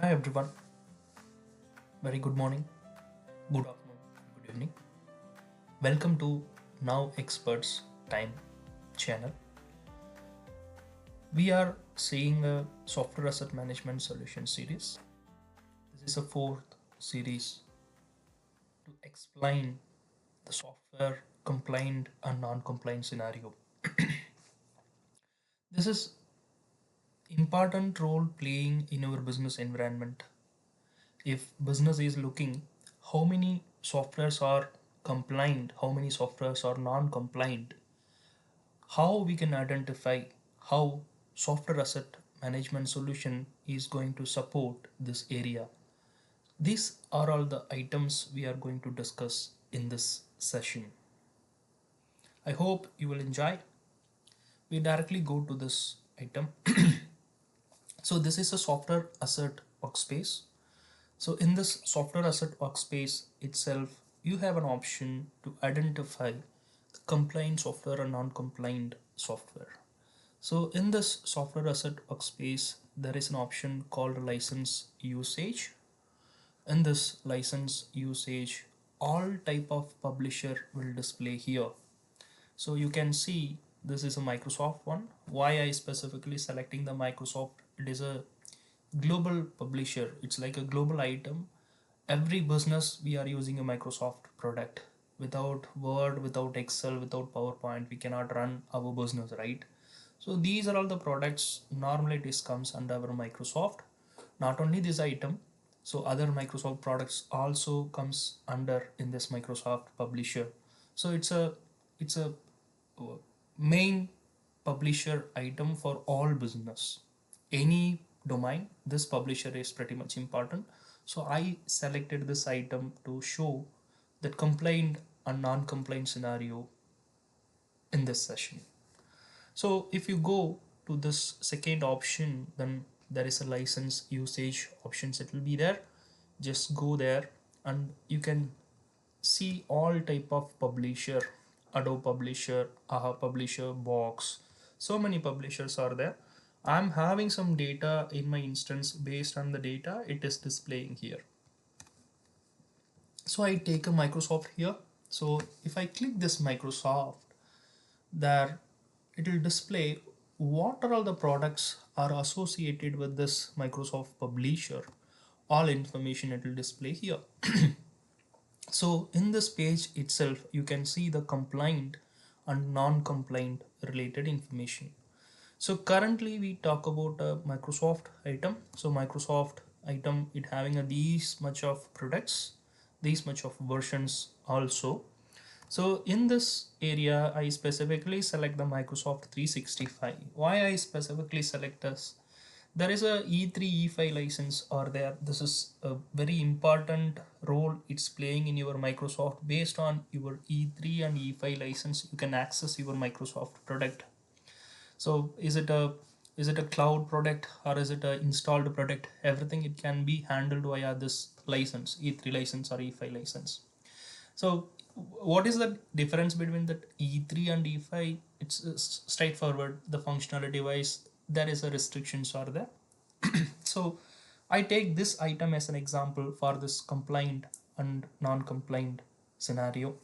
Hi everyone, very good morning, good afternoon, good evening. Welcome to Now Experts Time channel. We are seeing a software asset management solution series. This is a fourth series to explain the software compliant and non-compliant scenario. This is important role playing in our business environment. If business is looking how many softwares are compliant, how many softwares are non-compliant, how we can identify how software asset management solution is going to support this area. These are all the items we are going to discuss in this session. I hope you will enjoy. We directly go to this item. So this is a software asset workspace. So in this software asset workspace itself, you have an option to identify the compliant software and non-compliant software. So in this software asset workspace, there is an option called license usage. In this license usage, all type of publisher will display here. So you can see this is a Microsoft one. Why I specifically selecting the Microsoft? It is a global publisher. It's like a global item. Every business we are using a Microsoft product. Without Word, without Excel, without PowerPoint, we cannot run our business, right? So these are all the products. Normally this comes under our Microsoft. Not only this item, so other Microsoft products also comes under in this Microsoft publisher. So it's a main publisher item for all business. Any domain, this publisher is pretty much important. So I selected this item to show that compliant and non-compliant scenario in this session. So if you go to this second option, then there is a license usage options. It will be there. Just go there and you can see all type of publisher, Adobe Publisher, AHA Publisher, Box. So many publishers are there. I'm having some data in my instance. Based on the data it is displaying here. So I take a Microsoft here. So if I click this Microsoft, there it will display what are all the products are associated with this Microsoft publisher. All information it will display here. So in this page itself, you can see the compliant and non-compliant related information. So currently we talk about a Microsoft item. So Microsoft item, it having a these much of products, these much of versions also. So in this area, I specifically select the Microsoft 365. Why I specifically select this? There is a E3 E5 license or there. This is a very important role it's playing in your Microsoft. Based on your E3 and E5 license, you can access your Microsoft product. So is it a cloud product or is it a installed product? Everything it can be handled via this license, E3 license or E5 license. So what is the difference between that E3 and E5? It's straightforward. The functionality wise, there is a restrictions are there. So I take this item as an example for this compliant and non-compliant scenario.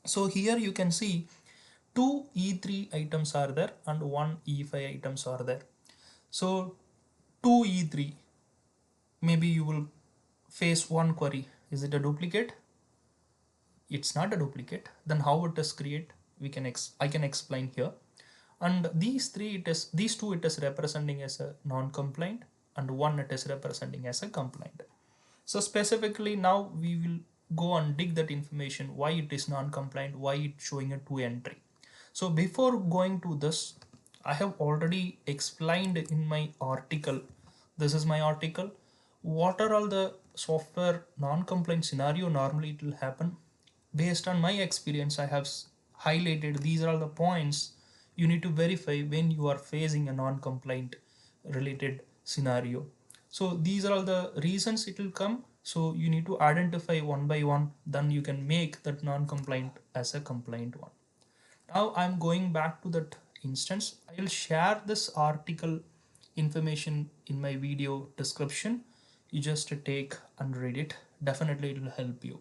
So here you can see two E3 items are there and one E5 items are there. So two E3, maybe you will face one query. Is it a duplicate? It's not a duplicate. Then how it is create? I can explain here. And these two it is representing as a non-compliant and one it is representing as a compliant. So specifically now we will go and dig that information, why it is non-compliant, why it's showing a 2 entry. So before going to this, I have already explained in my article. This is my article. What are all the software non-compliant scenario normally it will happen? Based on my experience, I have highlighted these are all the points you need to verify when you are facing a non-compliant related scenario. So these are all the reasons it will come. So you need to identify one by one, then you can make that non-compliant as a compliant one. Now I'm going back to that instance. I will share this article information in my video description. You just take and read it. Definitely it will help you.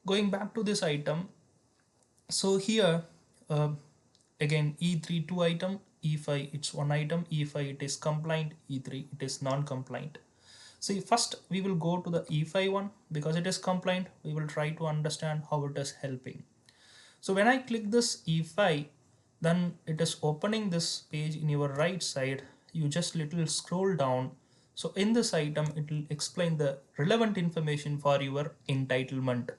Going back to this item, so here uh, again E3 two item, E5 it's one item, E5 it is compliant, E3 it is non-compliant. See, first we will go to the E5 one because it is compliant. We will try to understand how it is helping. So when I click this E5, then it is opening this page in your right side. You just little scroll down. So in this item, it will explain the relevant information for your entitlement.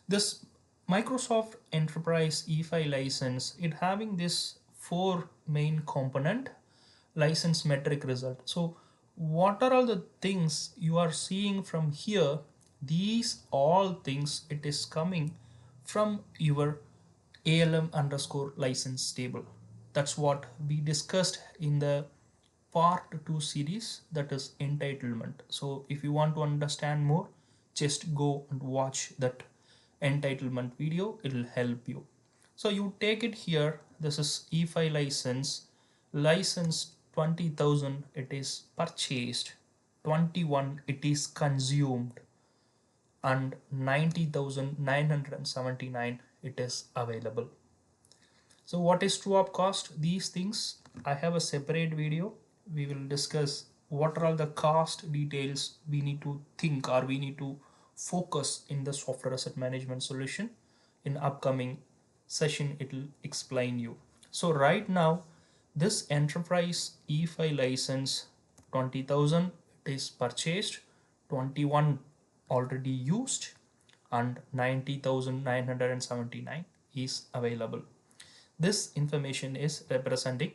This Microsoft Enterprise E5 license, it having this four main component license metric result. So what are all the things you are seeing from here? These all things it is coming from your ALM underscore license table. That's what we discussed in the part 2 series, that is entitlement. So if you want to understand more, just go and watch that entitlement video. It will help you. So you take it here. This is E5 license 20,000 it is purchased, 21 it is consumed, and 90,979 it is available. So what is true up cost? These things I have a separate video. We will discuss what are all the cost details we need to think or we need to focus in the software asset management solution. In upcoming session it will explain you. So right now this enterprise E5 license 20,000 it is purchased, 21 already used, and 90,979 is available. This information is representing,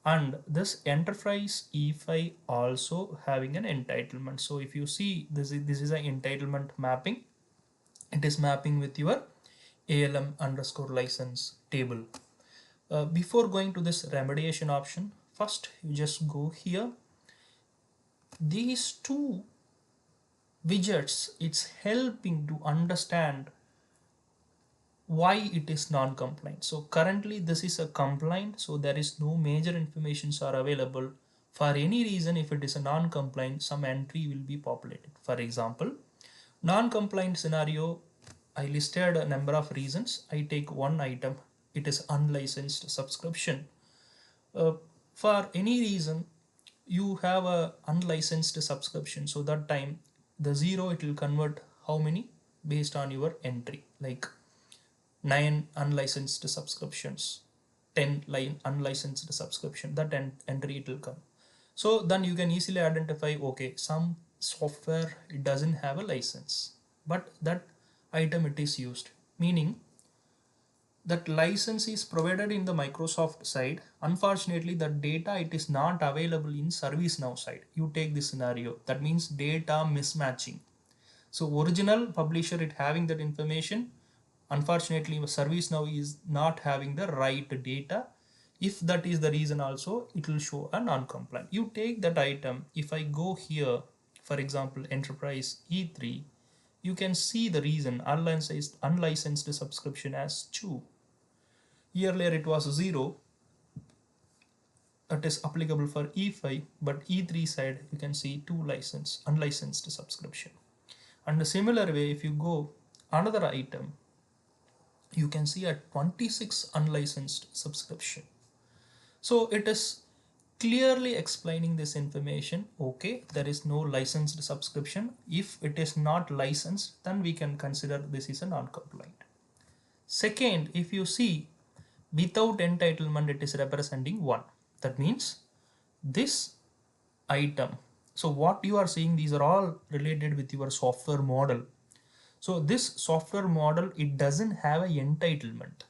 and this enterprise E5 also having an entitlement. So if you see this is an entitlement mapping. It is mapping with your ALM underscore license table. Before going to this remediation option, first you just go here. These two widgets, it's helping to understand why it is non-compliant. So currently this is a compliant, so there is no major informations are available. For any reason, if it is a non-compliant, some entry will be populated. For example, non-compliant scenario, I listed a number of reasons. I take one item, it is unlicensed subscription. For any reason you have a unlicensed subscription, so that time the zero it will convert how many based on your entry, like 9 unlicensed subscriptions, 10 unlicensed subscription, that entry it will come. So then you can easily identify, okay, some software it doesn't have a license, but that item it is used, meaning that license is provided in the Microsoft side. Unfortunately, the data it is not available in ServiceNow side. You take this scenario, that means data mismatching. So original publisher it having that information. Unfortunately, ServiceNow is not having the right data. If that is the reason also, it will show a non-compliant. You take that item. If I go here, for example, enterprise E3, you can see the reason unlicensed subscription as 2. Earlier it was 0. That is applicable for E5, but E3 side you can see 2 unlicensed subscription. And the similar way, if you go another item, you can see a 26 unlicensed subscription. So it is clearly explaining this information. Okay, there is no licensed subscription. If it is not licensed, then we can consider this is a non-compliant. Second, if you see without entitlement, it is representing 1. That means this item. So what you are seeing, these are all related with your software model. So this software model, it doesn't have a entitlement.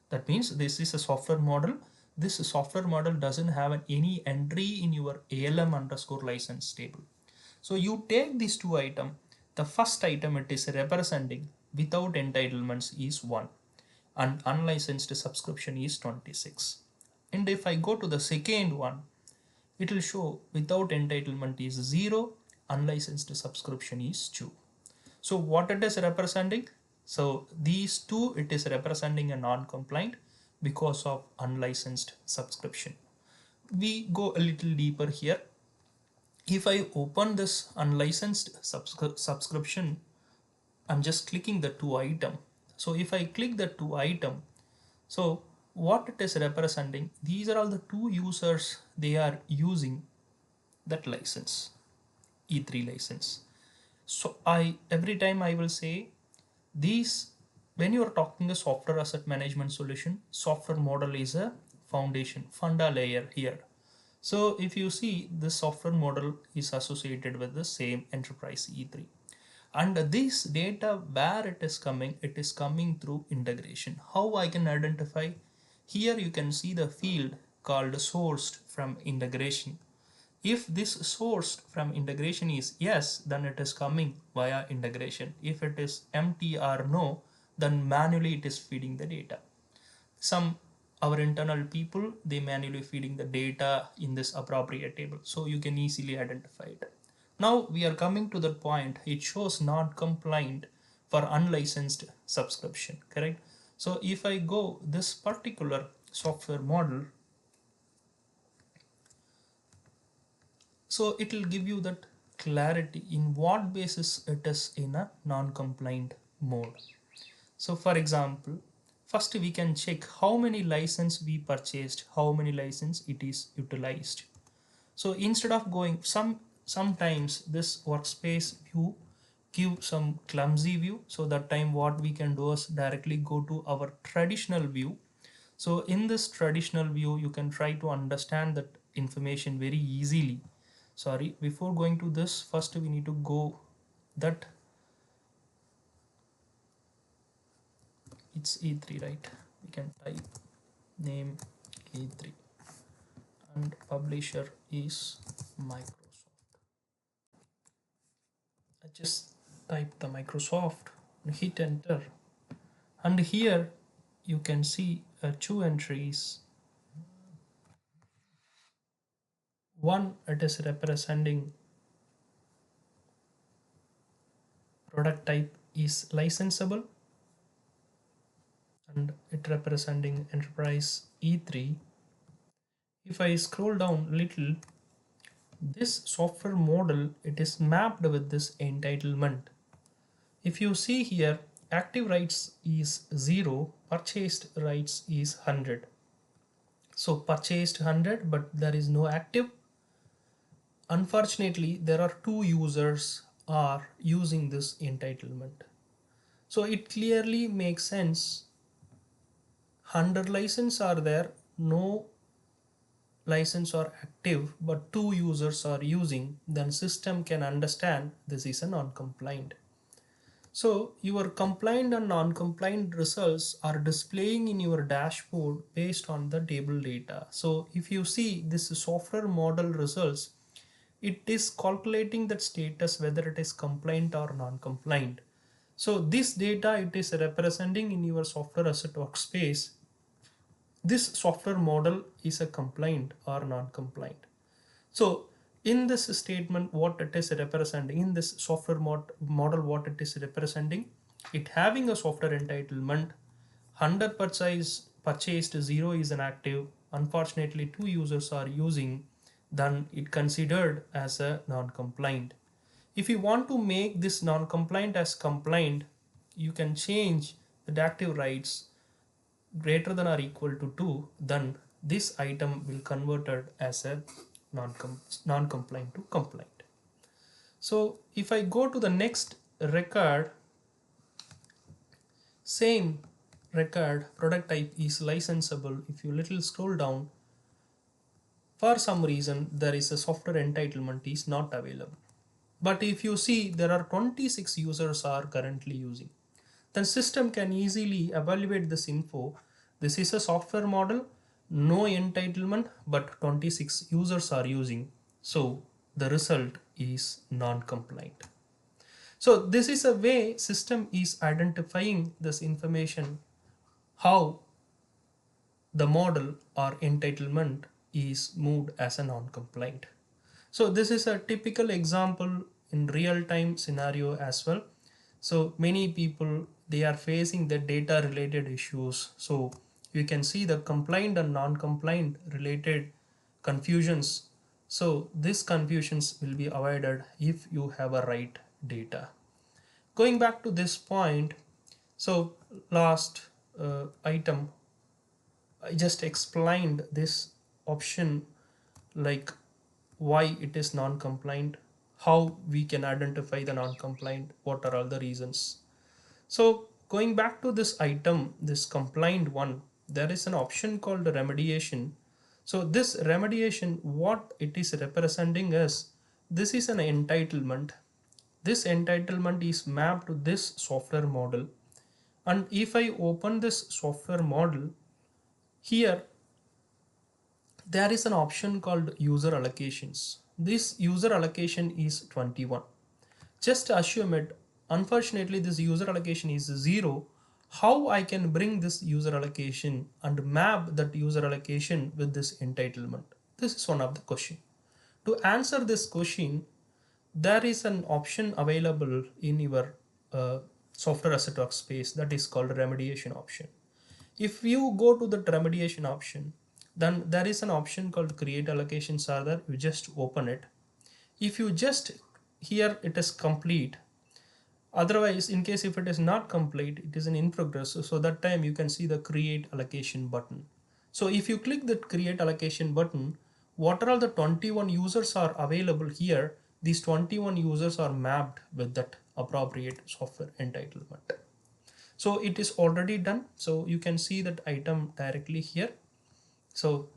That means this is a software model. This software model doesn't have any entry in your ALM underscore license table. So you take these two items. The first item it is representing without entitlements is 1, and unlicensed subscription is 26. And if I go to the second one, it will show without entitlement is 0, unlicensed subscription is 2. So what it is representing? So these two it is representing a non-compliant because of unlicensed subscription. we go a little deeper here. If I open this unlicensed subscription, I'm just clicking the to item. So if I click the to item, so what it is representing, these are all the two users, they are using that license, E3 license. So I every time I will say these, when you are talking a software asset management solution, software model is a foundation, funda layer here. So if you see, this software model is associated with the same enterprise E3. And this data, where it is coming through integration. How I can identify? Here you can see the field called sourced from integration. If this sourced from integration is yes, then it is coming via integration. If it is empty or no, then manually it is feeding the data. Some our internal people, they manually feeding the data in this appropriate table, so you can easily identify it. Now we are coming to the point, it shows non-compliant for unlicensed subscription, correct? So if I go this particular software model, so it will give you that clarity in what basis it is in a non-compliant mode. So for example, first we can check how many license we purchased, how many license it is utilized. So instead of going, sometimes this workspace view give some clumsy view. So that time what we can do is directly go to our traditional view. So in this traditional view, you can try to understand that information very easily. Sorry, before going to this, first we need to go that it's E3, right? We can type name E3 and publisher is Microsoft. I just type the Microsoft and hit enter, and here you can see two entries. One, it is representing product type is licensable, and it representing enterprise E3. If I scroll down a little, this software model, it is mapped with this entitlement. If you see here, active rights is 0, purchased rights is 100. So purchased 100, but there is no active. Unfortunately, there are two users are using this entitlement. So it clearly makes sense. 100 license are there, no license are active, but two users are using, then system can understand this is a non-compliant. So your compliant and non-compliant results are displaying in your dashboard based on the table data. So if you see this software model results, it is calculating that status whether it is compliant or non-compliant. So this data, it is representing in your software asset workspace. This software model is a compliant or non-compliant. So in this statement, what it is representing, in this software model, what it is representing, it having a software entitlement, 100 purchased, 0 is an active. Unfortunately, two users are using, then it considered as a non-compliant. If you want to make this non-compliant as compliant, you can change the active rights greater than or equal to 2, then this item will converted as a non-compliant to compliant. So if I go to the next record, same record, product type is licensable. If you little scroll down, for some reason there is a software entitlement is not available. But if you see, there are 26 users are currently using, then system can easily evaluate this info. This is a software model, no entitlement, but 26 users are using. So the result is non-compliant. So this is a way system is identifying this information, how the model or entitlement is moved as a non-compliant. So this is a typical example in real-time scenario as well. So many people, they are facing the data related issues. So you can see the compliant and non-compliant related confusions. So these confusions will be avoided if you have a right data. Going back to this point, so last item, I just explained this option, like why it is non-compliant, how we can identify the non-compliant, what are all the reasons. So going back to this item, this compliant one, there is an option called remediation. So this remediation, what it is representing is, this is an entitlement. This entitlement is mapped to this software model. And if I open this software model, here there is an option called user allocations. This user allocation is 21. Just assume it, unfortunately this user allocation is 0. How I can bring this user allocation and map that user allocation with this entitlement? This is one of the question. To answer this question, there is an option available in your software asset workspace that is called remediation option. If you go to the remediation option, then there is an option called create allocation server. You just open it. If you just, here it is complete. Otherwise, in case if it is not complete, it is in progress. So that time you can see the create allocation button. So if you click that create allocation button, what are all the 21 users are available here? These 21 users are mapped with that appropriate software entitlement. So it is already done. So you can see that item directly here. So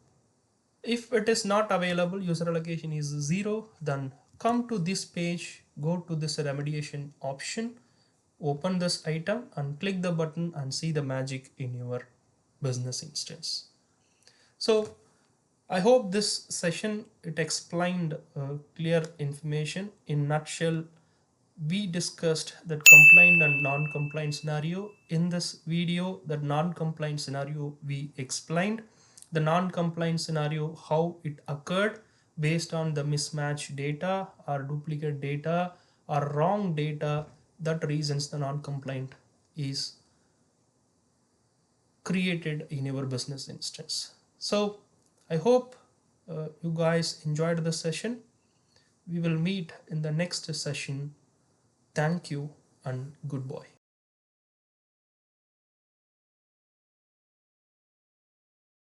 if it is not available, user allocation is 0, then come to this page, go to this remediation option, open this item and click the button and see the magic in your business instance. So I hope this session it explained clear information. In nutshell, we discussed that compliant and non-compliant scenario. In this video, that non-compliant scenario we explained. The non-compliant scenario, how it occurred based on the mismatched data or duplicate data or wrong data, that reasons the non-compliant is created in your business instance. So I hope you guys enjoyed the session. We will meet in the next session. Thank you and goodbye.